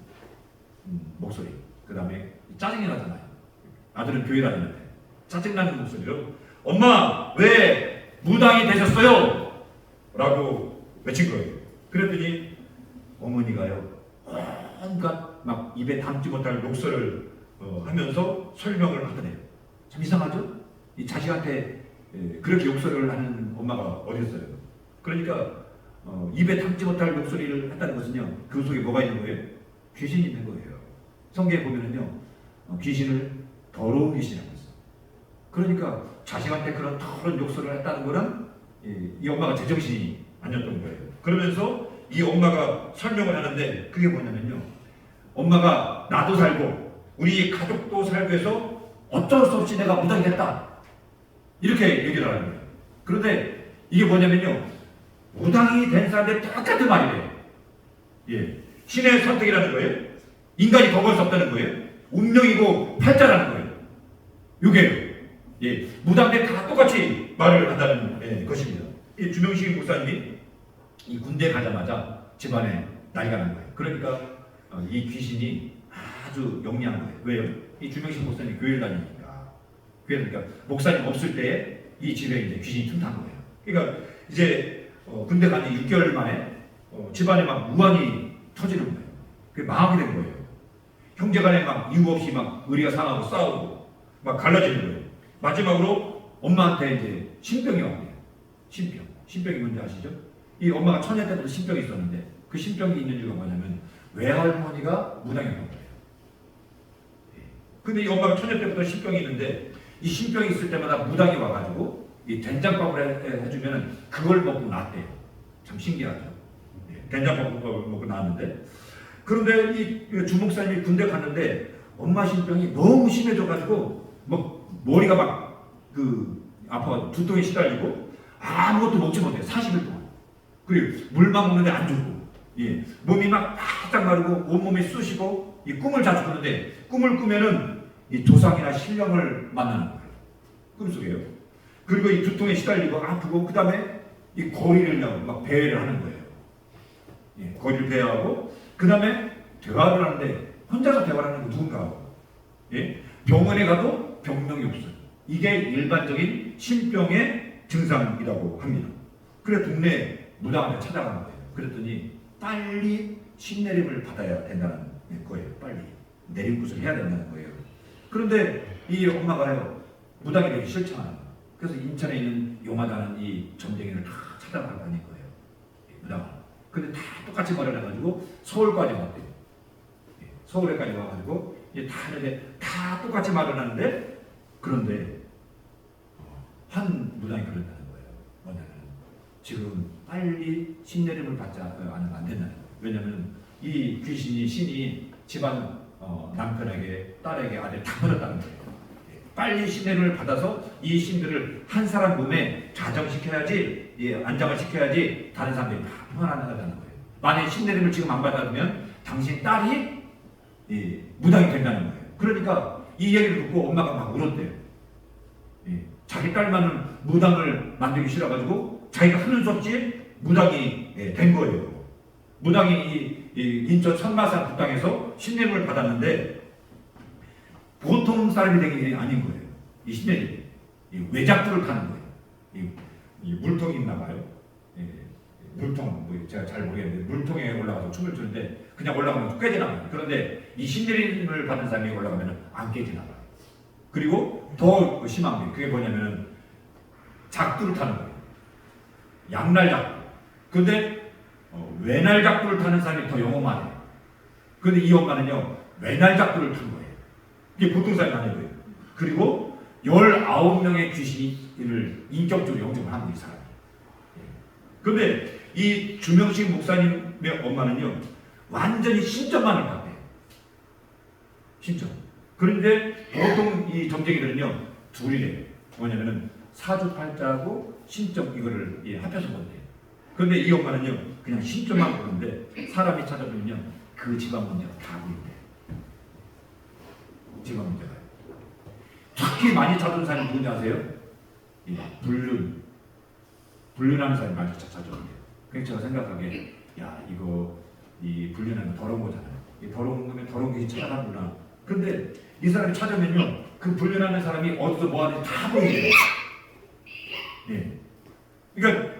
목소리, 그 다음에 짜증이 나잖아요. 아들은 교회 다니는데 짜증나는 목소리로 엄마 왜 무당이 되셨어요? 라고 외친 거예요. 그랬더니 어머니가요 온갖 막 입에 담지 못할 욕설을 하면서 설명을 하더래요. 참 이상하죠? 이 자식한테 그렇게 욕설을 하는 엄마가 어디 있어요? 그러니까 입에 담지 못할 목소리를 했다는 것은요 그 속에 뭐가 있는 거예요? 귀신이 있는 거예요. 성경에 보면은요 귀신을 더러운 귀신이라고 했어요. 그러니까 자식한테 그런 더러운 욕설을 했다는 거는 이 엄마가 제정신이 아니었던 거예요. 그러면서 이 엄마가 설명을 하는데 그게 뭐냐면요 엄마가 나도 살고 우리 가족도 살고 해서 어쩔 수 없이 내가 무당이 됐다 이렇게 얘기를 하는 거예요. 그런데 이게 뭐냐면요 무당이 된 사람들 똑같은 말이에요. 예, 신의 선택이라는 거예요. 인간이 거부할 수 없다는 거예요. 운명이고 팔자라는 거예요. 이게요. 예, 무당들 다 똑같이 말을 한다는 것입니다. 이 주명식 목사님이 이 군대 가자마자 집안에 난리가 난 거예요. 그러니까 이 귀신이 아주 영리한 거예요. 왜요? 이 주명식 목사님이 교회를 다니니까. 그러니까 목사님 없을 때에 이 집에 이제 귀신이 틈탄 거예요. 그러니까 이제 군대 간 지 6개월 만에 집안에 막 무한히 터지는 거예요. 그게 망하게 된 거예요. 형제간에 막 이유 없이 막 의리가 상하고 싸우고 막 갈라지는 거예요. 마지막으로 엄마한테 이제 신병이 왔대요. 신병이 뭔지 아시죠? 이 엄마가 처녀 때부터 신병이 있었는데 그 신병이 있는 이유가 뭐냐면 외할머니가 무당이었던 거예요. 근데 이 엄마가 처녀 때부터 신병이 있는데 이 신병이 있을 때마다 무당이 와가지고 이 된장밥을 해주면 그걸 먹고 나았대요. 참 신기하죠. 된장밥을 먹고 나왔는데 그런데 이 주목사님이 군대 갔는데 엄마 신병이 너무 심해져가지고 뭐 머리가 막 아파 두통에 시달리고 아무것도 먹지 못해요. 40일 동안. 그리고 물만 먹는데 안 좋고 예, 몸이 막 바짝 마르고 온몸이 쑤시고 이 꿈을 자주 꾸는데 꿈을 꾸면은 이 조상이나 신령을 만나는 거예요. 꿈속에요. 그리고 이 두통에 시달리고 아프고 그 다음에 이 거리를 막 배회를 하는 거예요. 예, 거리를 배회하고 그 다음에 대화를 하는데 혼자서 대화를 하는 거 누군가하고 예? 병원에 가도 병명이 없어요. 이게 일반적인 신병의 증상이라고 합니다. 그래 동네 무당한테 찾아가는 거예요. 그랬더니 빨리 신내림을 받아야 된다는 거예요. 빨리 내림굿을 해야 된다는 거예요. 그런데 이 엄마가요 무당이 되기 싫잖아요. 그래서 인천에 있는 용하다는 이 점쟁이를 다 찾아가고 다닐 거예요. 무당. 근데 다 똑같이 마련해가지고 서울까지 왔대요. 서울에까지 와가지고 이제 다 하는데 다 똑같이 마련하는데 그런데 한 무당이 그런다는 거예요. 뭐냐면 지금 빨리 신내림을 받자 않으면 안 된다는 거예요. 왜냐하면 이 귀신이 신이 집안 남편에게 딸에게 아들 다 버렸다는 거예요. 빨리 신내림을 받아서 이 신들을 한 사람 몸에 자정시켜야지, 안장을 시켜야지 다른 사람들이 다 평안하다는 거예요. 만약 신내림을 지금 안 받아두면 당신 딸이 무당이 된다는 거예요. 그러니까 이 얘기를 듣고 엄마가 막 울었대요. 자기 딸만은 무당을 만들기 싫어가지고 자기가 하는 수 없이 무당이 된 거예요. 무당이 이 인천 천마산 북당에서 신내림을 받았는데 보통 사람이 된 게 아닌 거예요. 이 신내림이 외작불을 타는 거예요. 이 물통이 있나 봐요. 물통, 제가 잘 모르겠는데 물통에 올라가서 춤을 추는데 그냥 올라가면 깨지나 봐요. 그런데 이 신내림을 받은 사람이 올라가면 안 깨지나 봐요. 그리고 더 심한 게 그게 뭐냐면 작두를 타는 거예요. 양날 작두. 근데 외날 작두를 타는 사람이 더 영험하네. 근데 이 엄마는요 외날 작두를 탄 거예요. 이게 보통 사람이 아닌 거예요. 그리고 19명의 귀신을 인격적으로 영접을 한 거예요, 이 사람이. 근데 이 주명식 목사님의 엄마는요 완전히 신점만을 받대요. 신점. 그런데 보통 이 점쟁이들은요 둘이래요. 뭐냐면은 사주팔자하고 신점 이거를 합해서 본대요. 그런데 이 엄마는요 그냥 신점만 보는데 사람이 찾아보면요 그 집안 문제가 다 보인대요. 집안 문제가요. 특히 많이 찾은 사람이 누군지 아세요? 불륜하는 사람이 많이 찾아온대요. 그래서 제가 생각하기에 야 이거 이 불륜하면 더러운 거잖아요. 이 더러운 거면 더러운 게 찾아가는구나. 근데 이 사람이 찾으면요 그 불륜하는 사람이 어디서 뭐 하는지 다 보이래요. 그러니까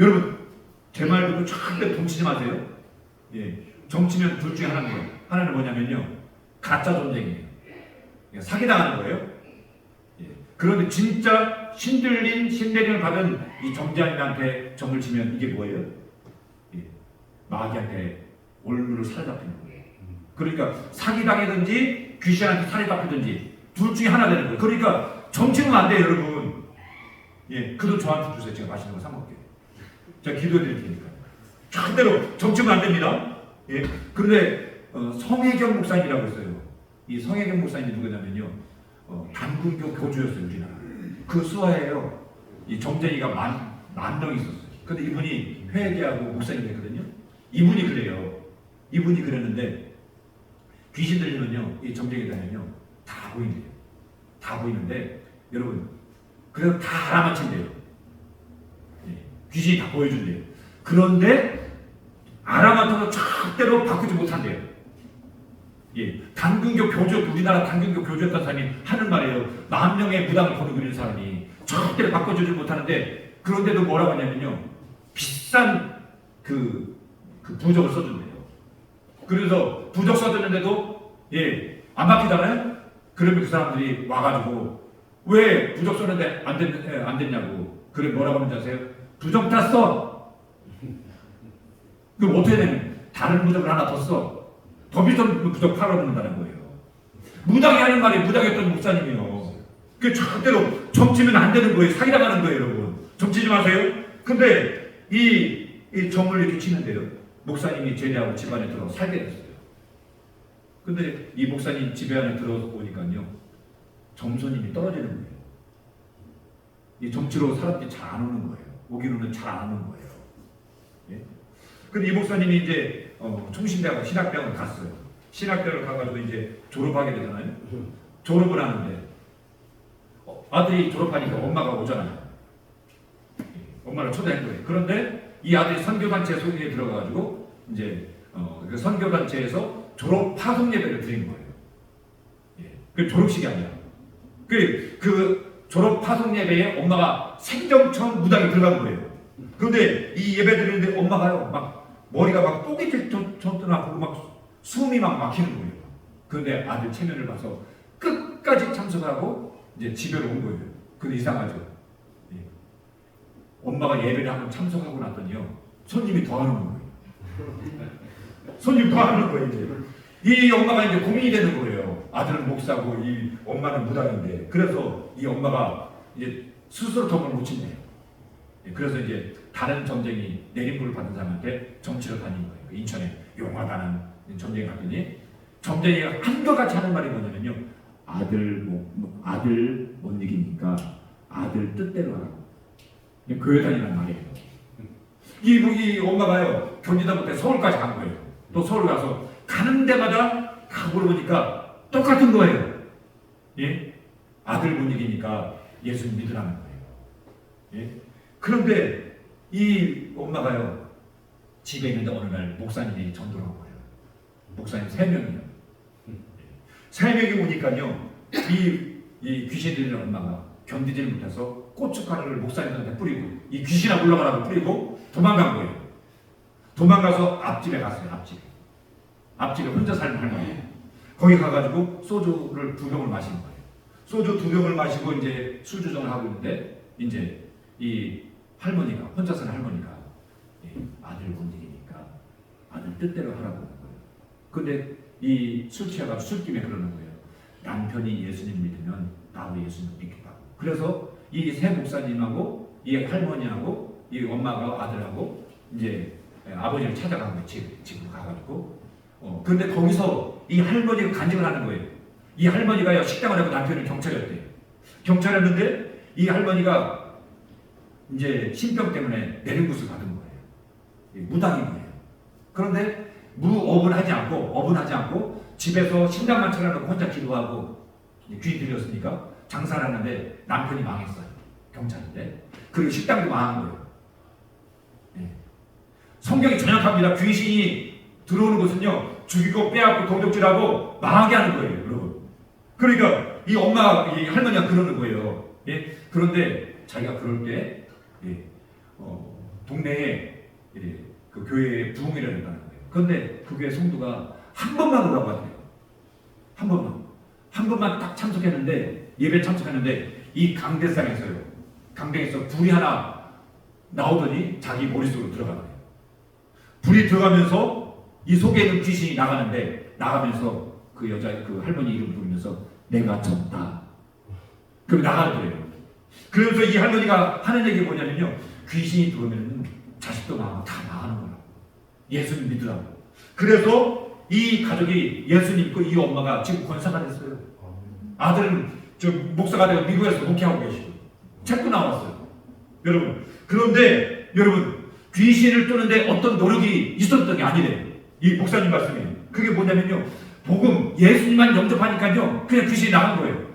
여러분 제 말 듣고 절대 동치지 마세요. 정치면 둘 중에 하나인 거예요. 하나는 뭐냐면요 가짜 전쟁이에요. 사기당하는 거예요. 그런데 진짜 신들린 신내림을 받은 이 정자님한테 정을 치면 이게 뭐예요? 마귀한테 올무를 사로잡히는 거예요. 그러니까 사기당하든지 귀신한테 사로잡히든지 둘 중에 하나 되는 거예요. 그러니까 정치는 안 돼요, 여러분. 그 돈 저한테 주세요. 제가 맛있는 거 사 먹게요. 제가 기도해 드릴 테니까. 절대로 정치는 안 됩니다. 그런데 성혜경 목사님이라고 있어요. 이 성혜경 목사님이 누구냐면요. 단군교 교주였어요, 우리나라. 그 수하에요. 이 정쟁이가 만 명이 있었어요. 근데 이분이 회계하고 목사님이 됐거든요. 이분이 그래요. 이분이 그랬는데 귀신 들리면요, 이 정쟁이 되면요, 다 보인대요. 다 보이는데 여러분, 그래서 다 알아맞힌대요. 귀신이 다 보여준대요. 그런데 알아맞혀서 절대로 바꾸지 못한대요. 단군교 교주, 우리나라 단군교 교주였던 사람이 하는 말이에요. 10,000명의 무당을 거느리는 사람이 절대로 바꿔주지 못하는데 그런데도 뭐라고 하냐면요. 비싼 그 부적을 써준대요. 그래서 부적 써줬는데도 안 바뀌잖아요. 그러면 그 사람들이 와가지고 왜 부적 썼는데 안 됐냐고. 그래 뭐라고 하는지 아세요? 부적 땄어. 그럼 어떻게 되면 다른 부적을 하나 더 써. 더 비싼 부적 팔아놓는다는 거예요. 무당이 하는 말이 무당이었던 목사님이요. 그 절대로 정치면 안 되는 거예요. 사기당하는 거예요, 여러분. 정치지 마세요. 근데 이 정을 이렇게 치는데요. 목사님이 제대하고 집안에 들어 살게 됐어요. 근데 이 목사님 집에 안에 들어서 보니까요. 점수님이 떨어지는 거예요. 이 정치로 사람들이 잘 안 오는 거예요. 오기로는 잘 안 오는 거예요. 근데 이 목사님이 이제 총신대하고 신학대학을 갔어요. 신학대학을 가가지고 이제 졸업하게 되잖아요. 졸업을 하는데 아들이 졸업하니까 엄마가 오잖아요. 엄마를 초대한 거예요. 그런데 이 아들이 선교단체 소개에 들어가가지고 이제 그 선교단체에서 졸업 파송 예배를 드린 거예요. 그 졸업식이 아니라 그 졸업 파송 예배에 엄마가 생전 처음 무당이 들어간 거예요. 그런데 이 예배 드리는데 엄마가요 막 머리가 막 뽀개질 정도는 아프고 막 숨이 막 막히는 거예요. 그런데 아들 체면을 봐서 끝까지 참석하고 이제 집에로 온 거예요. 근데 이상하죠. 엄마가 예배를 한번 참석하고 났더니요 손님이 더 하는 거예요. 손님 구하는 거예요. 이제 이 엄마가 이제 고민이 되는 거예요. 아들은 목사고 이 엄마는 무당인데, 그래서 이 엄마가 이제 스스로 돈을 못 친대요. 그래서 이제 다른 점쟁이 내림부를 받은 사람한테 정치를 다닌 거예요. 인천에 용화가는 점쟁이 갔더니 점쟁이가 한결같이 하는 말이 뭐냐면요, 아들 못 이기니까 아들 뜻대로 하라고. 교회 다니는 말이에요. 이 엄마가요, 경기도부터 서울까지 간 거예요. 또 서울 가서 가는 데마다 다 물어보니까 똑같은 거예요. 예? 아들 못 이기니까 예수님 믿으라는 거예요. 예? 그런데 이 엄마가요, 집에 있는데 어느 날 목사님이 전도를 온 거예요. 목사님 3명이요. 3명이 오니까요, 이 귀신 들리는 엄마가 견디지 못해서 고춧가루를 목사님한테 뿌리고, 이 귀신아 물러가라고 뿌리고 도망간 거예요. 도망가서 앞집에 갔어요. 앞집에 혼자 사는 할머니. 거기 가가지고 소주를 2병을 마신 거예요. 소주 2병을 마시고 이제 술 조정을 하고 있는데, 이제 이 할머니가, 혼자 사는 할머니가, 아들 못 이기니까 아들 뜻대로 하라고 하는 거예요. 근데 이 술 취해가지고 술김에 그러는 거예요. 남편이 예수님 믿으면 나도 예수님 믿겠다고. 그래서 이 3 목사님하고 이 할머니하고 이 엄마가 아들하고 이제 아버지를 찾아간 거예요. 집으로 가가지고. 근데 거기서 이 할머니가 간증을 하는 거예요. 이 할머니가요, 식당을 하고 남편은 경찰이었대요. 경찰이었는데 이 할머니가 이제 신병 때문에 내림굿을 받은 거예요. 무당인 거예요. 그런데 어분하지 않고 집에서 신당만 차려놓고 혼자 기도하고 귀 들렸으니까 장사를 하는데 남편이 망했어요. 경찰인데. 그리고 식당도 망한 거예요. 네. 성경이 전역합니다. 귀신이 들어오는 것은요, 죽이고 빼앗고 도둑질하고 망하게 하는 거예요, 여러분. 그러니까 이 엄마, 이 할머니가 그러는 거예요. 예? 그런데 자기가 그럴 때 동네에 그 교회에 부흥회를 했다는 거예요. 그런데 그 교회 성도가 한 번만 오라고 하더래요. 한 번만 딱 참석했는데, 예배 참석했는데 이 강당에서 불이 하나 나오더니 자기 머릿속으로 들어가더래요. 불이 들어가면서 이 속에 있는 귀신이 나가면서 그 할머니 이름 부르면서 내가 졌다. 그럼 나가더래요. 그래서 이 할머니가 하는 얘기가 뭐냐면요, 귀신이 들어오면 자식도 망하고 다 망하는 거라고. 예수님 믿으라고. 그래서 이 가족이 예수님 믿고 이 엄마가 지금 권사가 됐어요. 아들은 목사가 되고 미국에서 목회하고 계시고 책도 나왔어요. 여러분, 그런데 여러분, 귀신을 쫓는데 어떤 노력이 있었던 게 아니래요. 이 목사님 말씀이. 그게 뭐냐면요, 복음 예수님만 영접하니까요 그냥 귀신이 나간 거예요.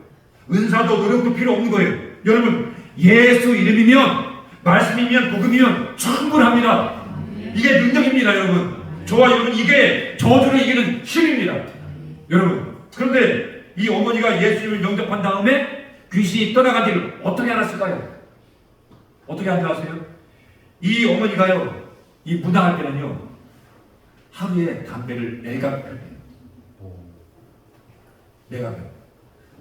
은사도 노력도 필요 없는 거예요. 여러분, 예수 이름이면, 말씀이면, 복음이면 충분합니다. 이게 능력입니다, 여러분. 저와 여러분, 이게 저주를 이기는 힘입니다, 여러분. 그런데 이 어머니가 예수님을 영접한 다음에 귀신이 떠나간지를 어떻게 알았을까요? 어떻게 알았어요? 이 어머니가요, 이 무당할 때는요, 하루에 담배를 4갑 펴요. 4갑.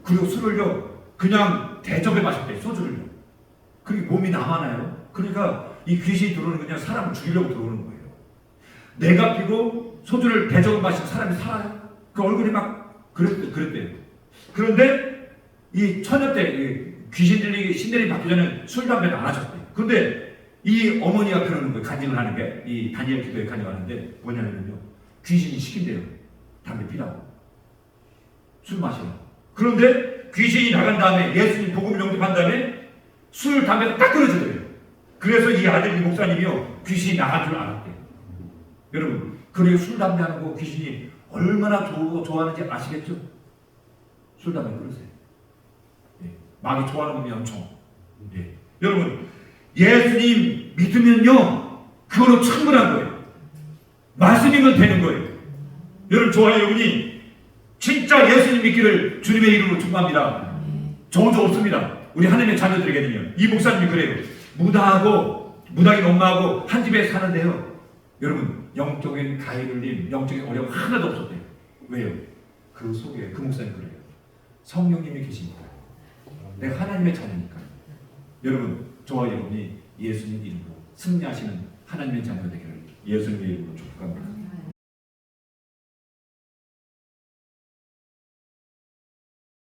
그리고 술을요, 그냥 대접에 마셨대요. 소주를요. 그리고 몸이 남아나요. 그러니까 이 귀신이 들어오는 그냥 사람을 죽이려고 들어오는 거예요. 내가 피고 소주를 대접을 마신 사람이 살아요. 그 얼굴이 막 그랬대요. 그런데 이 처녀 때 귀신 들리기 신내림 받기 전에 술 담배를 안 하셨대요. 그런데 이 어머니가 그러는 거예요. 간증을 하는 게, 이 다니엘 기도에 간증하는데 뭐냐면요, 귀신이 시킨대요. 담배 피라고. 술 마시라고. 그런데 귀신이 나간 다음에, 예수님 복음을 영접한 다음에 술, 담배가 딱 끊어지더래요. 그래서 이 아들, 이 목사님이요, 귀신이 나간 줄 알았대요. 여러분, 그리고 술, 담배 하는 거 귀신이 얼마나 좋아하는지 아시겠죠? 술, 담배 끊으세요. 네. 마귀 좋아하는 겁니다, 엄청. 네. 여러분, 예수님 믿으면요, 그걸로 충분한 거예요. 말씀이면 되는 거예요. 여러분, 저와 여러분이 진짜 예수님 믿기를 주님의 이름으로 축복합니다. 저도 없습니다. 우리 하나님의 자녀들에게는요. 이 목사님이 그래요. 무당인 엄마하고 한 집에 사는데요, 여러분, 영적인 가해눌림, 영적인 어려움 하나도 없었대요. 왜요? 그 속에 그 목사님 그래요. 성령님이 계십니다. 내가 하나님의 자녀니까. 여러분, 저와 여러분이 예수님 이름으로 승리하시는 하나님의 자녀 되기를 예수님의 이름으로 축복합니다.